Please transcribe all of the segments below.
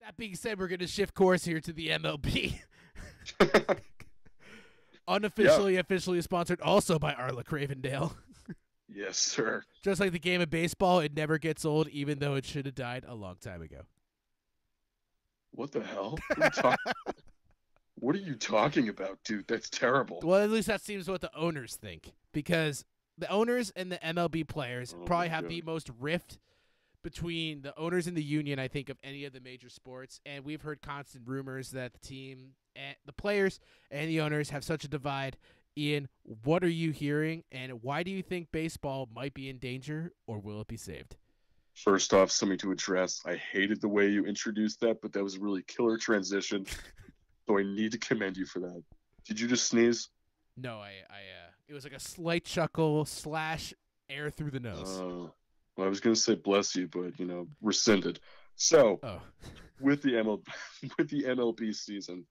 That being said, we're going to shift course here to the MLB. Unofficially, officially sponsored also by Arla Cravendale. Yes, sir. Just like the game of baseball, it never gets old, even though it should have died a long time ago. What the hell? What are you talking about, dude? That's terrible. Well, at least that seems what the owners think. Because the owners and the MLB players probably have the most rift between the owners and the union, I think, of any of the major sports. And we've heard constant rumors that the team, and the players and the owners have such a divide. Ian, what are you hearing, and why do you think baseball might be in danger, or will it be saved? First off, something to address. I hated the way you introduced that, but that was a really killer transition. So I need to commend you for that. Did you just sneeze? No, it was like a slight chuckle / air through the nose. Well, I was going to say bless you, but, rescinded. So, with the MLB season,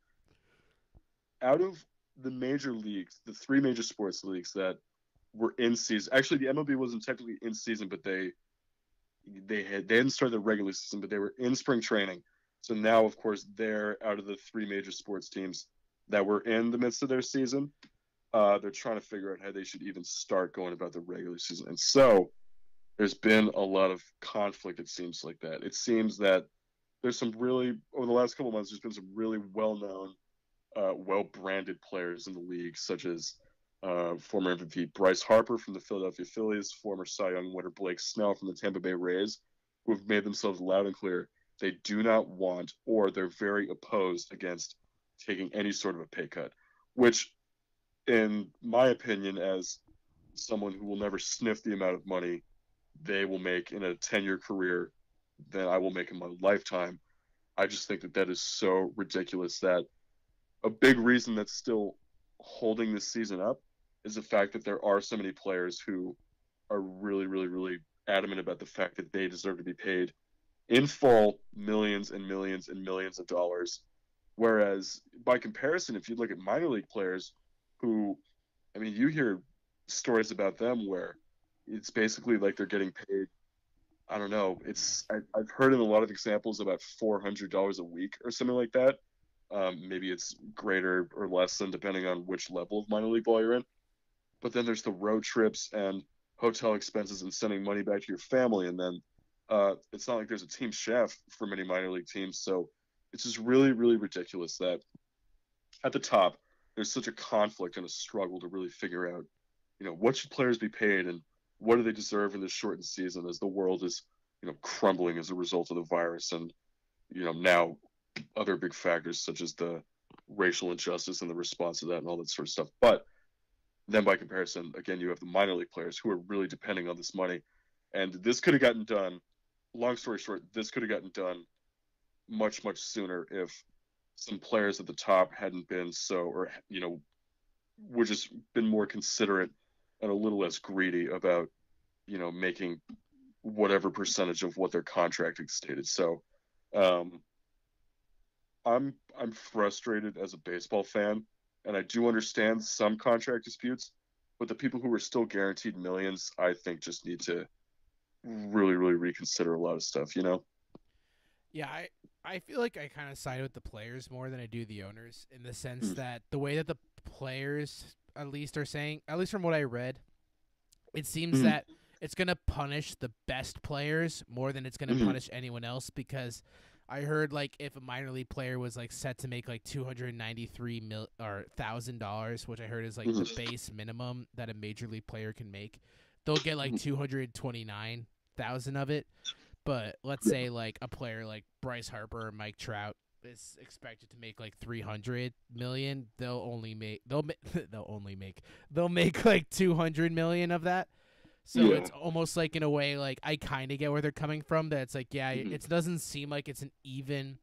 out of the major leagues, the three major sports leagues that were in season, actually the MLB wasn't technically in season, but they hadn't started the regular season, but they were in spring training. So now, of course, they're out of the three major sports teams that were in the midst of their season. They're trying to figure out how they should even start going about the regular season. And so there's been a lot of conflict, it seems like that. It seems that there's some really, over the last couple of months, there's been some really well-known, well-branded players in the league, such as former MVP Bryce Harper from the Philadelphia Phillies, former Cy Young winner Blake Snell from the Tampa Bay Rays, who have made themselves loud and clear they do not want, or they're very opposed against taking any sort of a pay cut, which, in my opinion, as someone who will never sniff the amount of money they will make in a 10-year career than I will make in my lifetime, I just think that is so ridiculous that a big reason that's still holding this season up is the fact that there are so many players who are really, really, really adamant about the fact that they deserve to be paid in full millions and millions and millions of dollars. Whereas, by comparison, if you look at minor league players who, I mean, you hear stories about them where it's basically like they're getting paid, I don't know, I've heard in a lot of examples about $400 a week or something like that. Maybe it's greater or less than depending on which level of minor league ball you're in. But then there's the road trips and hotel expenses and sending money back to your family. And then it's not like there's a team chef for many minor league teams. So it's just really, really ridiculous that at the top, there's such a conflict and a struggle to really figure out, what should players be paid and what do they deserve in this shortened season as the world is, crumbling as a result of the virus and, now other big factors such as the racial injustice and the response to that and all that sort of stuff. But then by comparison, again, you have the minor league players who are really depending on this money. And this could have gotten done, long story short, this could have gotten done much, much sooner if some players at the top hadn't been would just been more considerate and a little less greedy about, making whatever percentage of what their contract stated. So, I'm frustrated as a baseball fan, and I do understand some contract disputes, but the people who are still guaranteed millions, I think, just need to really, really reconsider a lot of stuff, Yeah, I feel like I kind of side with the players more than I do the owners in the sense that the way that the players at least are saying, at least from what I read, it seems that it's going to punish the best players more than it's going to punish anyone else, because I heard like if a minor league player was like set to make like $293,000, which I heard is like the base minimum that a major league player can make, they'll get like 229,000 of it. But let's say like a player like Bryce Harper or Mike Trout is expected to make like 300 million. They'll make like 200 million of that. So it's almost like, in a way, like I kind of get where they're coming from. That it's like, it doesn't seem like it's an even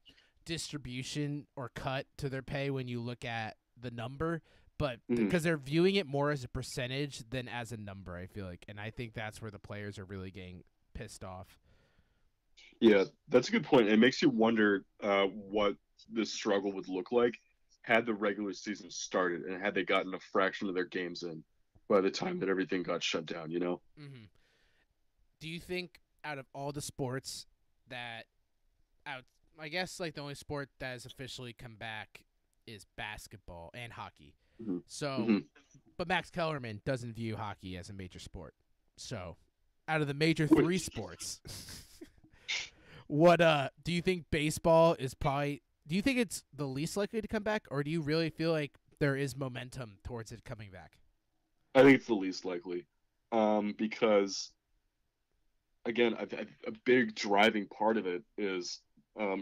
distribution or cut to their pay when you look at the number, but because they're viewing it more as a percentage than as a number, I feel like, and I think that's where the players are really getting pissed off. Yeah, that's a good point. It makes you wonder what this struggle would look like had the regular season started and had they gotten a fraction of their games in by the time that everything got shut down, Do you think out of all the sports that I guess like the only sport that has officially come back is basketball and hockey. Mm-hmm. So, Mm-hmm. but Max Kellerman doesn't view hockey as a major sport. So, out of the major Wait. 3 sports, what do you think baseball is probably? Do you think it's the least likely to come back, or do you really feel like there is momentum towards it coming back? I think it's the least likely, because again, a big driving part of it is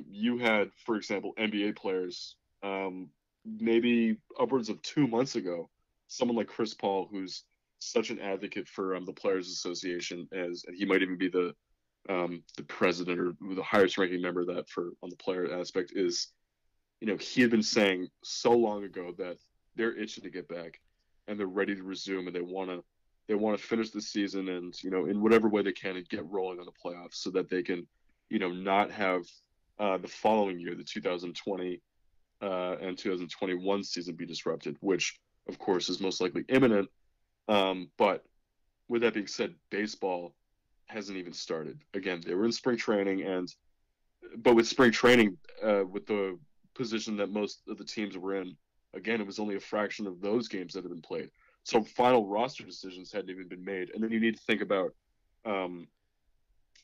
you had, for example, NBA players maybe upwards of 2 months ago, someone like Chris Paul, who's such an advocate for the Players Association, as and he might even be the president or the highest ranking member of that for on the player aspect is, he had been saying so long ago that they're itching to get back and they're ready to resume and they want to finish the season and in whatever way they can and get rolling on the playoffs so that they can not have the following year, the 2020 and 2021 season, be disrupted, which of course is most likely imminent. But with that being said, baseball hasn't even started. Again, they were in spring training, but with spring training, with the position that most of the teams were in, again, it was only a fraction of those games that had been played. So final roster decisions hadn't even been made. And then you need to think about, on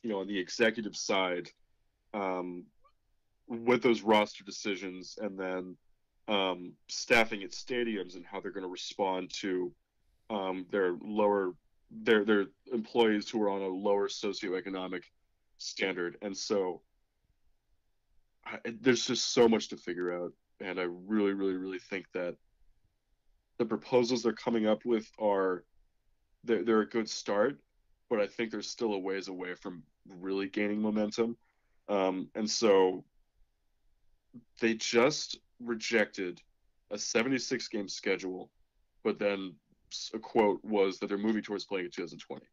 the executive side, with those roster decisions and then staffing at stadiums and how they're going to respond to their employees who are on a lower socioeconomic standard. And so there's just so much to figure out. And I really, really, really think that the proposals they're coming up with they're a good start, but I think they're still a ways away from really gaining momentum. And so they just rejected a 76 game schedule, but then a quote was that they're moving towards playing in 2020.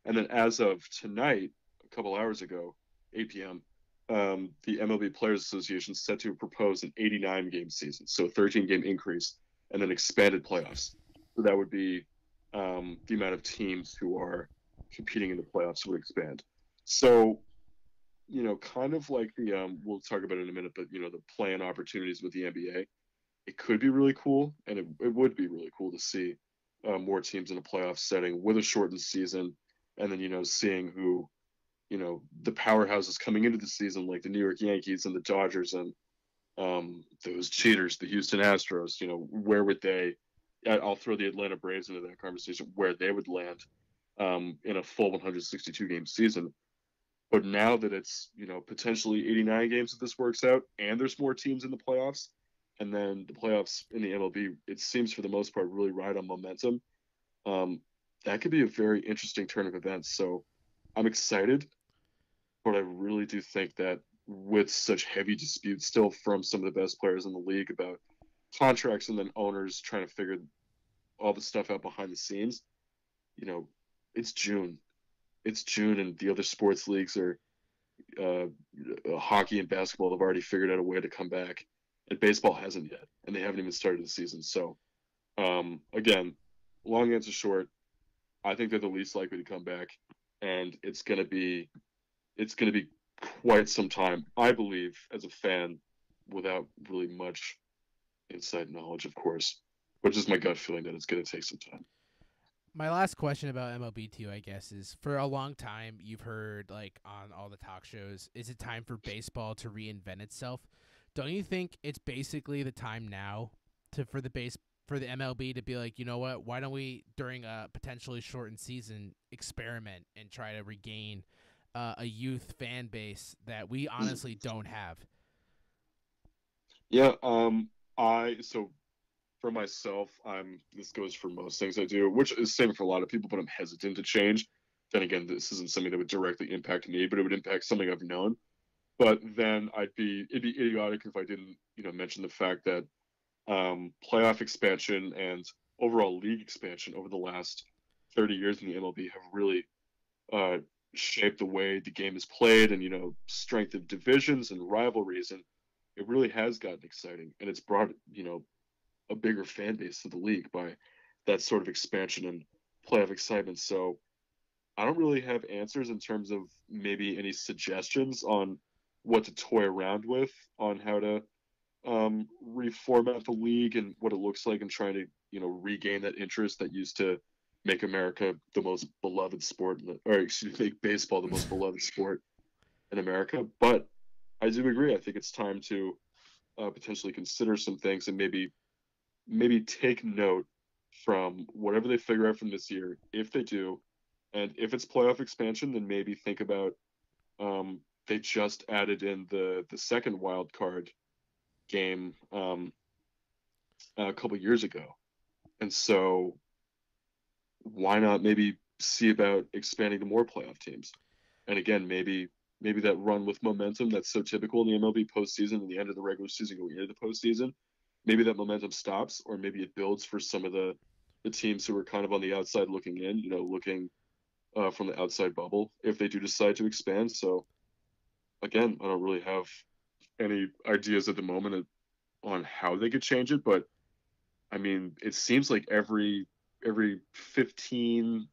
And then as of tonight, a couple hours ago, 8 p.m., the MLB Players Association set to propose an 89 game season, so a 13 game increase, and then expanded playoffs. So that would be the amount of teams who are competing in the playoffs would expand. So, kind of like we'll talk about it in a minute, but the play-in opportunities with the NBA, it could be really cool, and it would be really cool to see more teams in a playoff setting with a shortened season, and then seeing who the powerhouses coming into the season, like the New York Yankees and the Dodgers and those cheaters, the Houston Astros. Where would they? I'll throw the Atlanta Braves into that conversation, where they would land in a full 162 game season. But now that it's potentially 89 games if this works out, and there's more teams in the playoffs, and then the playoffs in the MLB, it seems for the most part really ride on momentum. That could be a very interesting turn of events. So I'm excited, but I really do think that with such heavy disputes still from some of the best players in the league about contracts and then owners trying to figure all the stuff out behind the scenes, it's June. It's June, and the other sports leagues are hockey and basketball have already figured out a way to come back, and baseball hasn't yet, and they haven't even started the season. So, again, long answer short, I think they're the least likely to come back, and it's gonna be quite some time, I believe, as a fan, without really much inside knowledge, of course, but just my gut feeling that it's gonna take some time. My last question about MLB to you, I guess, is for a long time you've heard like on all the talk shows, is it time for baseball to reinvent itself? Don't you think it's basically the time now for the MLB to be like, you know what, why don't we during a potentially shortened season experiment and try to regain a youth fan base that we honestly don't have? Yeah, so for myself, this goes for most things I do, which is same for a lot of people, but I'm hesitant to change. Then again, this isn't something that would directly impact me, but it would impact something I've known. But then it'd be idiotic if I didn't, mention the fact that playoff expansion and overall league expansion over the last 30 years in the MLB have really shaped the way the game is played, and strength of divisions and rivalries, and it really has gotten exciting, and it's brought a bigger fan base to the league by that sort of expansion and playoff excitement. So I don't really have answers in terms of maybe any suggestions on what to toy around with on how to reformat the league and what it looks like, and trying to regain that interest that used to make America the most beloved sport, or excuse me, make baseball the most beloved sport in America. But I do agree. I think it's time to potentially consider some things, and maybe take note from whatever they figure out from this year, if they do, and if it's playoff expansion, then maybe think about they just added in the second wild card game a couple years ago, and so why not maybe see about expanding to more playoff teams? And again, maybe that run with momentum that's so typical in the MLB postseason and the end of the regular season going into the postseason, maybe that momentum stops, or maybe it builds for some of the teams who are kind of on the outside looking in, looking from the outside bubble, if they do decide to expand. So again, I don't really have any ideas at the moment on how they could change it, but I mean, it seems like every 15,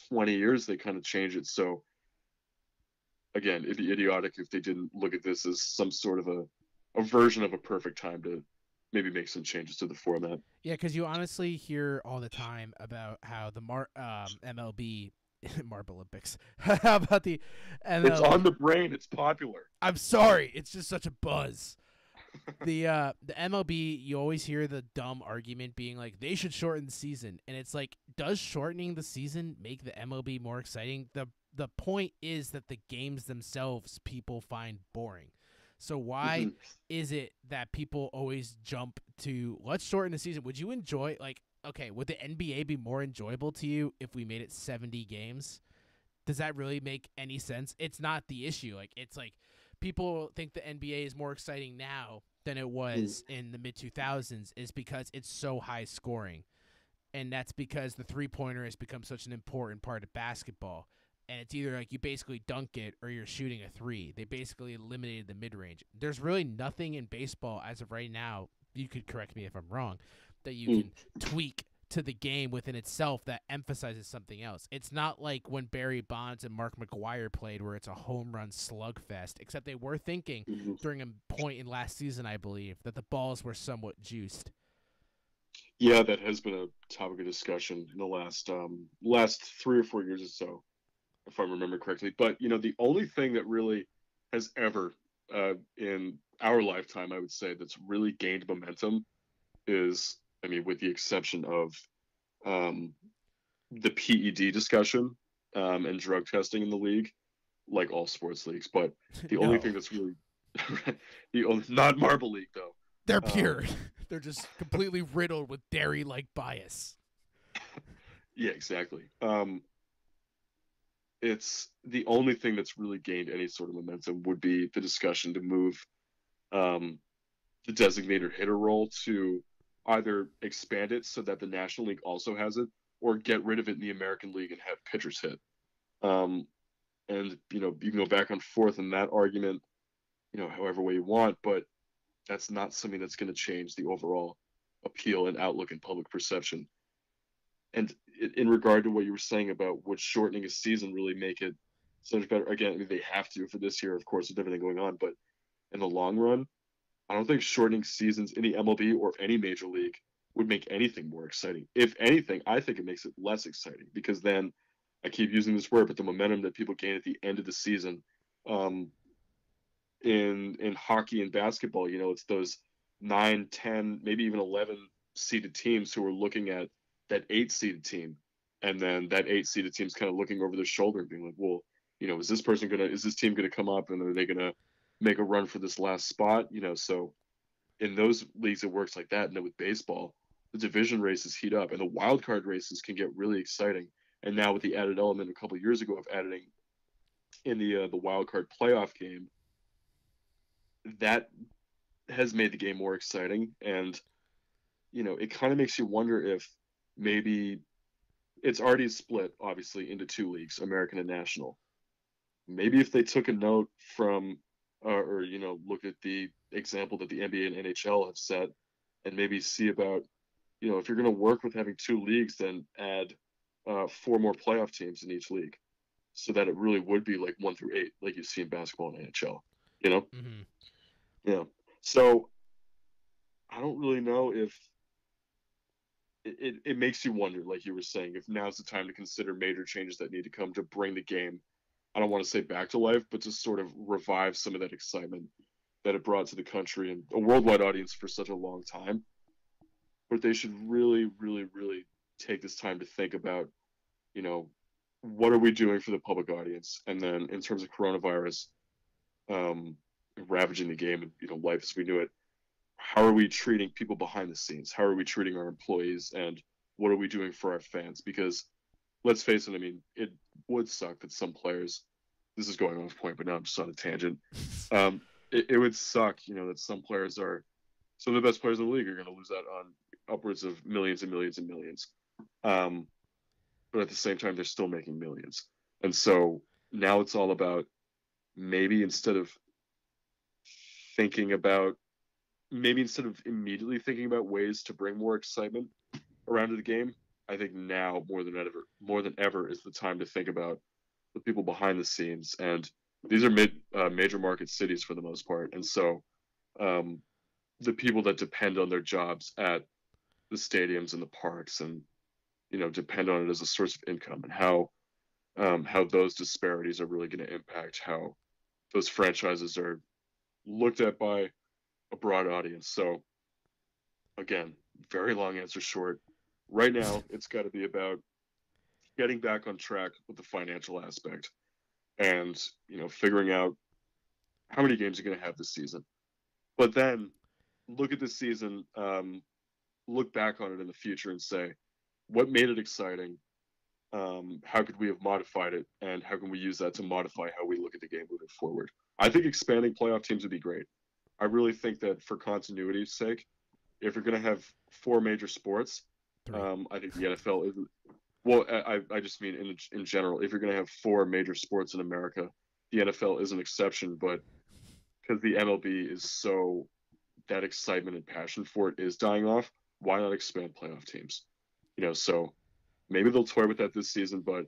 20 years they kind of change it. So again, it'd be idiotic if they didn't look at this as some sort of a version of a perfect time to maybe make some changes to the format. Yeah, because you honestly hear all the time about how the MLB Marble Olympics. How about the MLB? It's on the brain. It's popular. I'm sorry. It's just such a buzz. The MLB, you always hear the dumb argument being like, they should shorten the season. And it's like, does shortening the season make the MLB more exciting? The point is that the games themselves people find boring. So why is it that people always jump to, let's shorten the season? Would you enjoy, like, okay, would the NBA be more enjoyable to you if we made it 70 games? Does that really make any sense? It's not the issue. Like, it's like people think the NBA is more exciting now than it was in the mid-2000s is because it's so high scoring. And that's because the three-pointer has become such an important part of basketball. And it's either like you basically dunk it or you're shooting a three. They basically eliminated the mid-range. There's really nothing in baseball as of right now, you could correct me if I'm wrong, that you can tweak to the game within itself that emphasizes something else. It's not like when Barry Bonds and Mark McGwire played where it's a home run slugfest, except they were thinking during a point in last season, I believe, that the balls were somewhat juiced. Yeah, that has been a topic of discussion in the last 3 or 4 years or so, if I remember correctly. But, the only thing that really has ever, in our lifetime, I would say, that's really gained momentum is, I mean, with the exception of the PED discussion and drug testing in the league, like all sports leagues. But the only thing that's really, not Marble League, though. They're pure. They're just completely riddled with dairy-like bias. Yeah, exactly. It's the only thing that's really gained any sort of momentum would be the discussion to move the designated hitter role to either expand it so that the National League also has it, or get rid of it in the American League and have pitchers hit. And you can go back and forth in that argument, however way you want, but that's not something that's going to change the overall appeal and outlook and public perception. And in regard to what you were saying about would shortening a season really make it so much better? Again, I mean, they have to for this year, of course, with everything going on. But in the long run, I don't think shortening seasons in the MLB or any major league would make anything more exciting. If anything, I think it makes it less exciting, because then, I keep using this word, but the momentum that people gain at the end of the season, in hockey and basketball, it's those 9, 10, maybe even 11 seeded teams who are looking at that 8 seeded team, and then that 8 seeded team's kind of looking over their shoulder and being like, well, is this team gonna come up, and are they gonna make a run for this last spot? So in those leagues it works like that. And then with baseball, the division races heat up and the wild card races can get really exciting. And now with the added element a couple of years ago of adding in the wild card playoff game, that has made the game more exciting. And it kind of makes you wonder if maybe it's already split, obviously, into 2 leagues, American and National. Maybe if they took a note from or look at the example that the NBA and NHL have set, and maybe see about, if you're going to work with having 2 leagues, then add 4 more playoff teams in each league, so that it really would be like 1 through 8, like you see in basketball and NHL. You know? Mm-hmm. Yeah. So I don't really know if it makes you wonder, like you were saying, if now's the time to consider major changes that need to come to bring the game, I don't want to say back to life, but to sort of revive some of that excitement that it brought to the country and a worldwide audience for such a long time. But they should really, really, really take this time to think about, you know, what are we doing for the public audience? And then in terms of coronavirus, um, ravaging the game and, life as we knew it, how are we treating people behind the scenes? How are we treating our employees? And what are we doing for our fans? Because let's face it, I mean, it would suck that some players, this is going off point, but now I'm just on a tangent. It would suck, that some players some of the best players in the league are going to lose out on upwards of millions and millions and millions. But at the same time, they're still making millions. And so now it's all about maybe instead of immediately thinking about ways to bring more excitement around to the game, I think now more than ever is the time to think about the people behind the scenes. And these are major market cities for the most part. And so the people that depend on their jobs at the stadiums and the parks and, depend on it as a source of income, and how those disparities are really going to impact how those franchises are looked at by a broad audience. So again, very long answer short. Right now, it's got to be about getting back on track with the financial aspect and, figuring out how many games you're going to have this season. But then look at this season, look back on it in the future and say, what made it exciting? How could we have modified it? And how can we use that to modify how we look at the game moving forward? I think expanding playoff teams would be great. I really think that for continuity's sake, if you're going to have 4 major sports, I think the NFL is. Well, I just mean in general, if you're going to have 4 major sports in America, the NFL is an exception, but because the MLB is so, that excitement and passion for it is dying off, why not expand playoff teams? So maybe they'll toy with that this season, but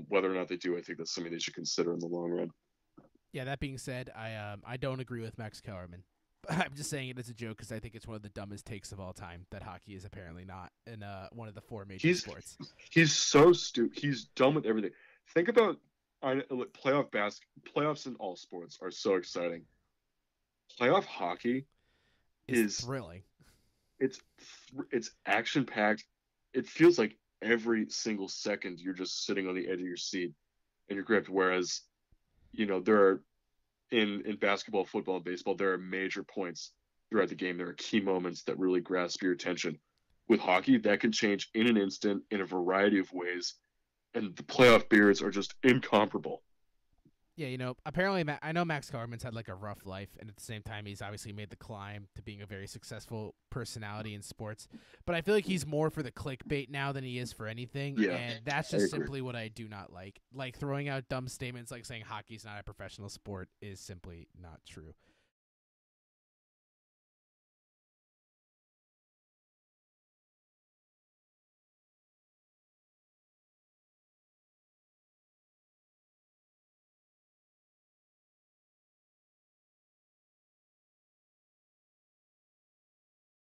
whether or not they do, I think that's something they should consider in the long run. Yeah, that being said, I don't agree with Max Kellerman. I'm just saying it as a joke because I think it's one of the dumbest takes of all time that hockey is apparently not in one of the 4 major sports. He's so stupid. He's dumb with everything. Think about playoffs in all sports are so exciting. Playoff hockey is thrilling. It's action packed. It feels like every single second you're just sitting on the edge of your seat and you're gripped. Whereas, there are in basketball, football, and baseball, there are major points throughout the game. There are key moments that really grasp your attention. With hockey, that can change in an instant in a variety of ways, and the playoff periods are just incomparable. Yeah, apparently I know Max Kellerman's had like a rough life, and at the same time, he's obviously made the climb to being a very successful personality in sports. But I feel like he's more for the clickbait now than he is for anything, and that's just simply what I do not like. Like throwing out dumb statements like saying hockey's not a professional sport is simply not true.